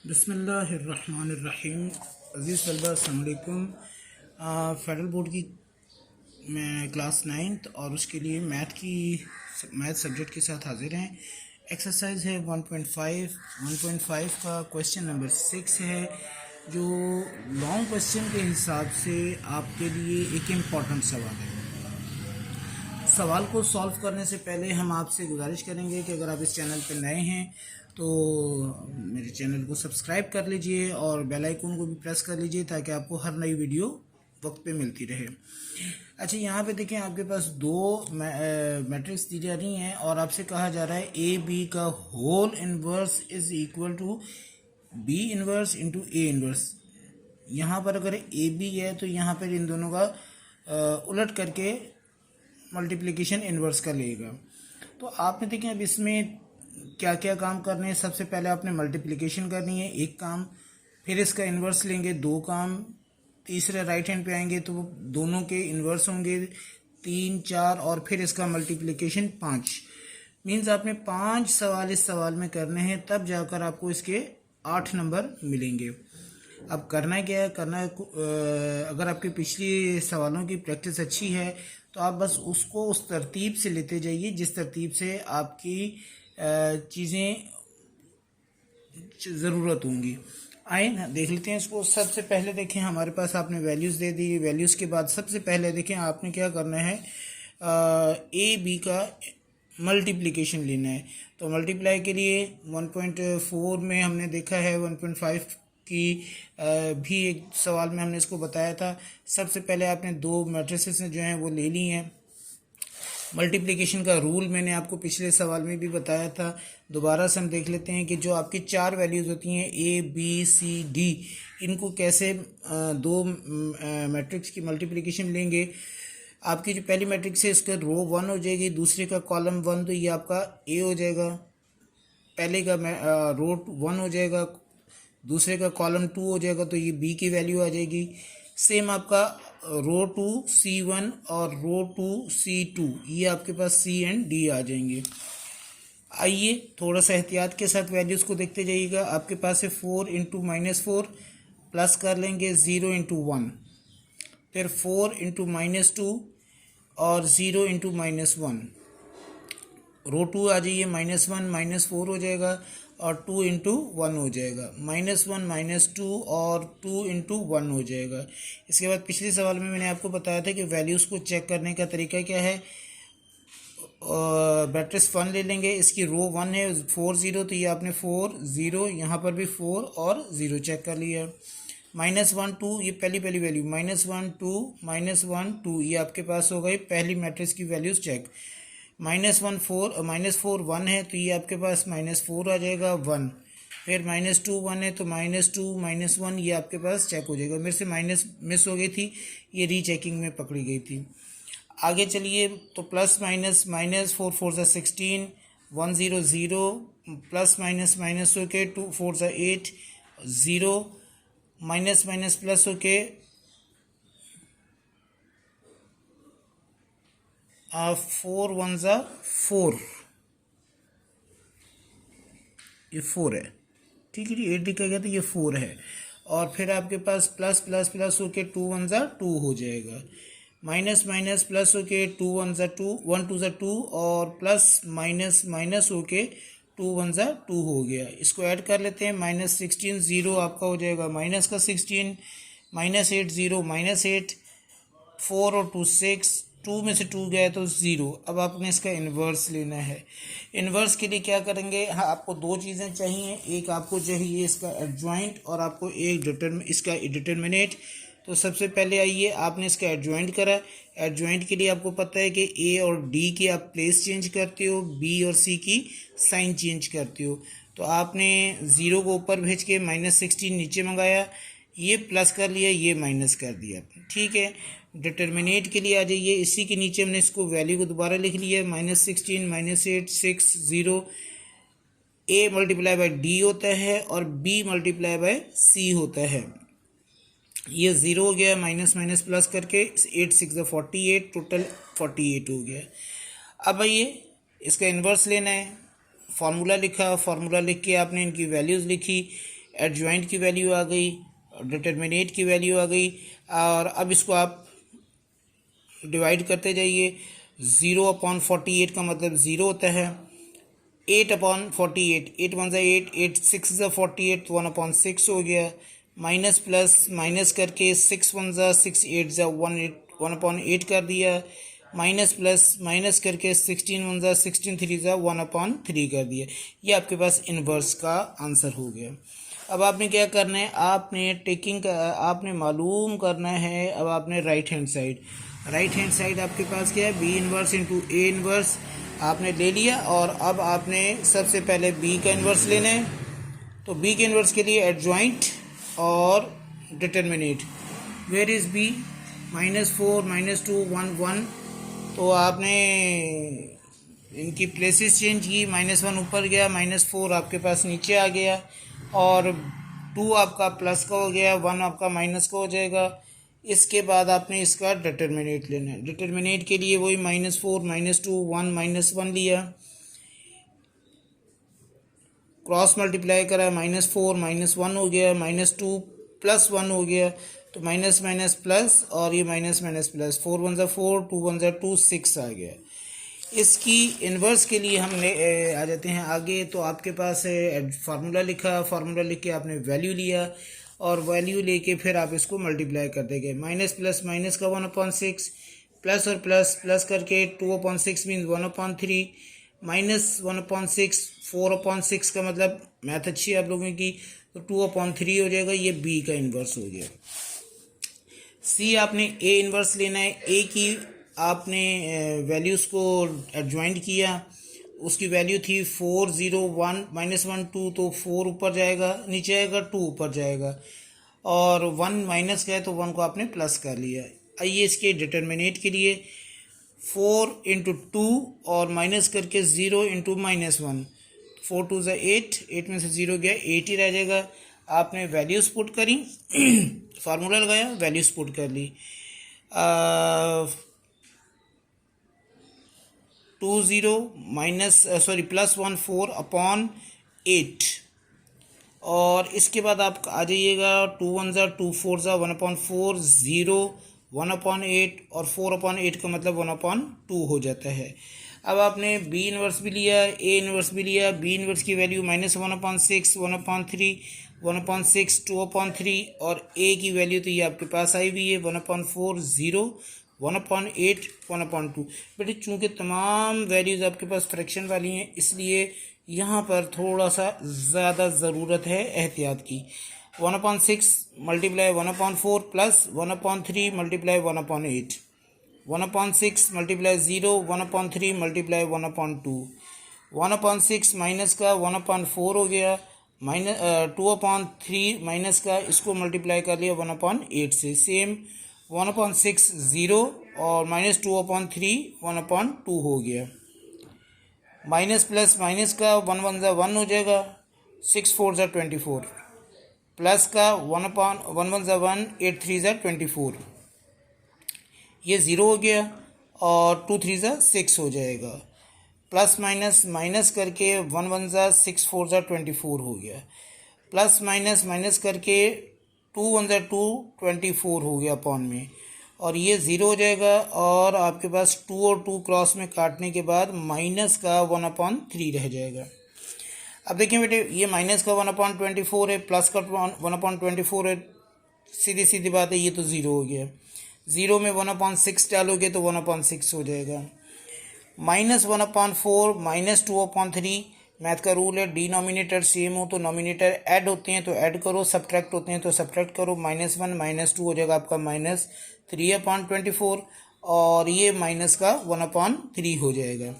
बिस्मिल्लाहिर्रहमानिर्रहीम। अज़ीज़ तलबा अस्सलाम वालेकुम। फेडरल बोर्ड की मैं क्लास 9th और उसके लिए मैथ सब्जेक्ट के साथ हाजिर हैं। एक्सरसाइज है 1.5 का क्वेश्चन नंबर 6 है, जो लॉन्ग क्वेश्चन के हिसाब से आपके लिए एक इम्पॉर्टेंट सवाल है। सवाल को सॉल्व करने से पहले हम आपसे गुजारिश करेंगे कि अगर आप इस चैनल पर नए हैं तो मेरे चैनल को सब्सक्राइब कर लीजिए और बेल आइकन को भी प्रेस कर लीजिए ताकि आपको हर नई वीडियो वक्त पे मिलती रहे। अच्छा, यहाँ पे देखें, आपके पास दो मैट्रिक्स दी जा रही हैं और आपसे कहा जा रहा है ए बी का whole inverse is equal to B inverse into A inverse. यहाँ पर अगर ए बी है तो यहाँ पर इन दोनों का उलट करके मल्टीप्लिकेशन इन्वर्स का लेगा। तो आपने देखें अब इसमें क्या क्या काम करने हैं। सबसे पहले आपने मल्टीप्लिकेशन करनी है, एक काम, फिर इसका इन्वर्स लेंगे, दो काम, तीसरे राइट हैंड पे आएंगे तो दोनों के इन्वर्स होंगे, 3 4, और फिर इसका मल्टीप्लिकेशन 5। मीन्स आपने 5 सवाल इस सवाल में करने हैं, तब जाकर आपको इसके 8 नंबर मिलेंगे। अब करना क्या है, अगर आपकी पिछली सवालों की प्रैक्टिस अच्छी है तो आप बस उसको उस तरतीब से लेते जाइए जिस तरतीब से आपकी चीज़ें ज़रूरत होंगी। आए ना, देख लेते हैं इसको। सबसे पहले देखें, हमारे पास आपने वैल्यूज़ दे दी। वैल्यूज़ के बाद सबसे पहले देखें आपने क्या करना है, ए बी का मल्टीप्लिकेशन लेना है। तो मल्टीप्लाई के लिए 1.4 में हमने देखा है, 1.5 की भी एक सवाल में हमने इसको बताया था। सबसे पहले आपने दो मैट्रिसेस जो हैं वो ले ली हैं। मल्टीप्लिकेशन का रूल मैंने आपको पिछले सवाल में भी बताया था। दोबारा से हम देख लेते हैं कि जो आपकी 4 वैल्यूज़ होती हैं ए बी सी डी, इनको कैसे दो मैट्रिक्स की मल्टीप्लिकेशन लेंगे। आपकी जो पहली मैट्रिक्स है इसका रो 1 हो जाएगी, दूसरे का कॉलम 1, तो ये आपका ए हो जाएगा। पहले का रो 1 हो जाएगा, दूसरे का कॉलम 2 हो जाएगा, तो ये बी की वैल्यू आ जाएगी। सेम आपका रो 2 C1 और रो 2 C2, ये आपके पास C एंड D आ जाएंगे। आइए थोड़ा सा एहतियात के साथ वैल्यूज़ को देखते जाइएगा। आपके पास है 4 इंटू -4, प्लस कर लेंगे 0 इंटू 1, फिर 4 इंटू -2 और 0 इंटू -1। रो 2 आ जाइए, -1 -4 हो जाएगा और 2 इंटू 1 हो जाएगा। -1 -2 और 2 इंटू 1 हो जाएगा। इसके बाद पिछले सवाल में मैंने आपको बताया था कि वैल्यूज़ को चेक करने का तरीका क्या है। मैट्रिक्स 1 ले लेंगे, इसकी रो 1 है 4 0, तो ये आपने 4 0, यहाँ पर भी 4 और 0 चेक कर लिया। -1 2, ये पहली वैल्यू, -1 2 -1 2, ये आपके पास हो गई पहली मैट्रिक्स की वैल्यूज़ चेक। -1 4 -4 1 है, तो ये आपके पास -4 आ जाएगा 1। फिर -2 1 है, तो -2 -1 ये आपके पास चेक हो जाएगा। मेरे से माइनस मिस हो गई थी, ये रीचेकिंग में पकड़ी गई थी। आगे चलिए, तो plus minus, -4 4 16, 1 0 0, plus minus minus होके 2 4 8 0, माइनस माइनस प्लस होके 4 1 4, ये 4 है, ठीक है जी। 8 लिखा गया तो ये 4 है। और फिर आपके पास प्लस प्लस प्लस होके 2 1 2 हो जाएगा। माइनस माइनस प्लस होके 2 1 2, 1 2 2, और प्लस माइनस माइनस होके 2 1 2 हो गया। इसको ऐड कर लेते हैं। -16 0 आपका हो जाएगा, माइनस का 16, -8 0 -8, 4 और 2 6, 2 में से 2 गया तो 0। अब आपने इसका इन्वर्स लेना है। इन्वर्स के लिए क्या करेंगे, हाँ, आपको दो चीज़ें चाहिए। एक आपको चाहिए इसका एडजॉइंट और आपको एक इसका डिटरमिनेट। तो सबसे पहले आइए, आपने इसका एडजॉइंट करा। एडजॉइंट के लिए आपको पता है कि ए और डी की आप प्लेस चेंज करते हो, बी और सी की साइन चेंज करते हो। तो आपने 0 को ऊपर भेज के -16 नीचे मंगाया, ये प्लस कर लिया, ये माइनस कर दिया, ठीक है। डिटर्मिनेट के लिए आ जाइए, इसी के नीचे हमने इसको वैल्यू को दोबारा लिख लिया, -16 -8 6 0। ए मल्टीप्लाई बाय डी होता है और बी मल्टीप्लाई बाय सी होता है। ये 0 हो गया, माइनस माइनस प्लस करके 8 6 48, टोटल 48 हो गया। अब आइए इसका इन्वर्स लेना है। फार्मूला लिखा, फार्मूला लिख के आपने इनकी वैल्यूज़ लिखी। एडजॉइंट की वैल्यू आ गई, डिटरमिनेट की वैल्यू आ गई। और अब इसको आप डिवाइड करते जाइए। 0/48 का मतलब 0 होता है। 8/48, 8 वन ज़ा 8, 8 6 ज़ा 48, 1/6 हो गया। माइनस प्लस माइनस करके 6 वन ज़ा 6, 8 ज़ा 1/8 कर दिया। माइनस प्लस माइनस करके 16 वन ज़ा 16, 3 ज़ा 1/3 कर दिया। ये आपके पास इन्वर्स का आंसर हो गया। अब आपने क्या करना है, आपने मालूम करना है। अब आपने राइट हैंड साइड आपके पास क्या है, B inverse into A inverse आपने ले लिया। और अब आपने सबसे पहले बी का इन्वर्स लेना है। तो बी के इन्वर्स के लिए एडजॉइंट और डिटरमिनेट। Where is B, -4 -2 1 1। तो आपने इनकी प्लेसेस चेंज की। -1 ऊपर गया, -4 आपके पास नीचे आ गया, और 2 आपका प्लस का हो गया, 1 आपका माइनस का हो जाएगा। इसके बाद आपने इसका डिटरमिनेट लेना है। डिटरमिनेट के लिए वही -4 -2 1 -1 लिया, क्रॉस मल्टीप्लाई करा, -4 -1 हो गया, -2 +1 हो गया। तो माइनस माइनस प्लस, और ये माइनस माइनस प्लस, 4 वन ज़ा 4, 2 वन ज़ा 2, 6 आ गया। इसकी इन्वर्स के लिए हम आ जाते हैं आगे। तो आपके पास फार्मूला लिखा, फार्मूला लिख के आपने वैल्यू लिया, और वैल्यू लेके फिर आप इसको मल्टीप्लाई करते गए। माइनस प्लस माइनस का 1/6, प्लस और प्लस प्लस करके 2/6 मीन्स 1/3, -1/6 4/6 का मतलब मैथ अच्छी है आप लोगों की, तो 2/3 हो जाएगा। ये बी का इन्वर्स हो गया। सी आपने ए इन्वर्स लेना है। ए की आपने वैल्यूज़ को एडजॉइंट किया। उसकी वैल्यू थी 4 0 1 -1 2, तो 4 ऊपर जाएगा, नीचे आएगा 2 ऊपर जाएगा, और 1 माइनस का है तो 1 को आपने प्लस कर लिया। आइए इसके डिटरमिनेट के लिए 4 × 2 और माइनस करके 0 × -1, 4 2 ज़ा 8, 8 में से 0 गया, 8 ही रह जाएगा। आपने वैल्यूज पुट करी, फार्मूला लगाया, वैल्यूज पुट कर ली। 20 +1 4/8, और इसके बाद आप आ जाइएगा 2 1 ज़ा 2 4 ज़ा 1/4 0 1/8, और 4/8 का मतलब 1/2 हो जाता है। अब आपने बी इन्वर्स भी लिया, ए इन्वर्स भी लिया। बी इन्वर्स की वैल्यू -1/6 1/3 1/6 2/3, और ए की वैल्यू तो ये आपके पास आई हुई है 1/4 0 1/8 1/2। बेटे चूँकि तमाम वैल्यूज़ आपके पास फ्रैक्शन वाली हैं, इसलिए यहाँ पर थोड़ा सा ज़्यादा ज़रूरत है एहतियात की। 1/6 × 1/4 प्लस 1/3 × 1/8, 1/6 × 0 1/3 × 1/2, 1/6 माइनस का 1/4 हो गया, 2/3 माइनस का इसको मल्टीप्लाई कर लिया 1/8 से। सेम 1/6 0 और -2/3 1/2 हो गया। माइनस प्लस माइनस का 1 1 ज़ा 1 हो जाएगा, 6 4 ज़ा 24, प्लस का 1 1 ज़ा 1, 8 3 ज़ा 24, ये 0 हो गया, और 2 3 ज़ा 6 हो जाएगा। प्लस माइनस माइनस करके 1 1 ज़ा 6 4 ज़ा 24 हो गया, प्लस माइनस माइनस करके 2 1 ज़ा 2 24 हो गया अपॉन में, और ये 0 हो जाएगा। और आपके पास 2 और 2 क्रॉस में काटने के बाद माइनस का 1/3 रह जाएगा। अब देखें बेटे, ये माइनस का 1/24 है, प्लस का 1/24 है, सीधी सीधी बात है, ये तो 0 हो गया। 0 में 1/6 डालोगे तो 1/6 हो जाएगा। -1/4 -2/3, मैथ का रूल है डिनोमिनेटर सेम हो तो नोमिनेटर ऐड होते हैं तो ऐड करो, सब्ट्रैक्ट होते हैं तो सब्ट्रैक्ट करो। -1 -2 हो जाएगा आपका -3/24, और ये माइनस का 1/3 हो जाएगा।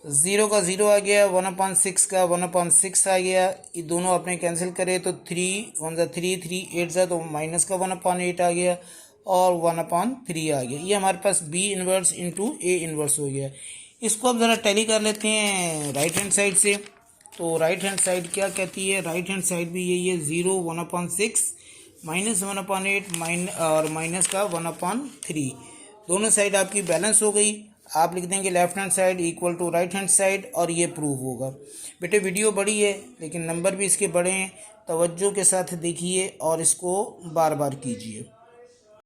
0 का 0 आ गया, 1/6 का 1/6 आ गया, ये दोनों आपने कैंसिल करे तो 3 1 ज़ा 3 3 8 ज़ा, तो माइनस का 1/8 आ गया, और 1/3 आ गया। ये हमारे पास B inverse into A inverse हो गया। इसको अब ज़रा टैली कर लेते हैं राइट हैंड साइड से। तो राइट हैंड साइड क्या कहती है, राइट हैंड साइड भी यही है, 0 1/6 -1/8 और माइनस का 1/3, दोनों साइड आपकी बैलेंस हो गई। आप लिख देंगे left hand side equal to right hand side, और ये प्रूव होगा। बेटे वीडियो बड़ी है लेकिन नंबर भी इसके बड़े हैं, तवज्जो के साथ देखिए और इसको बार बार कीजिए।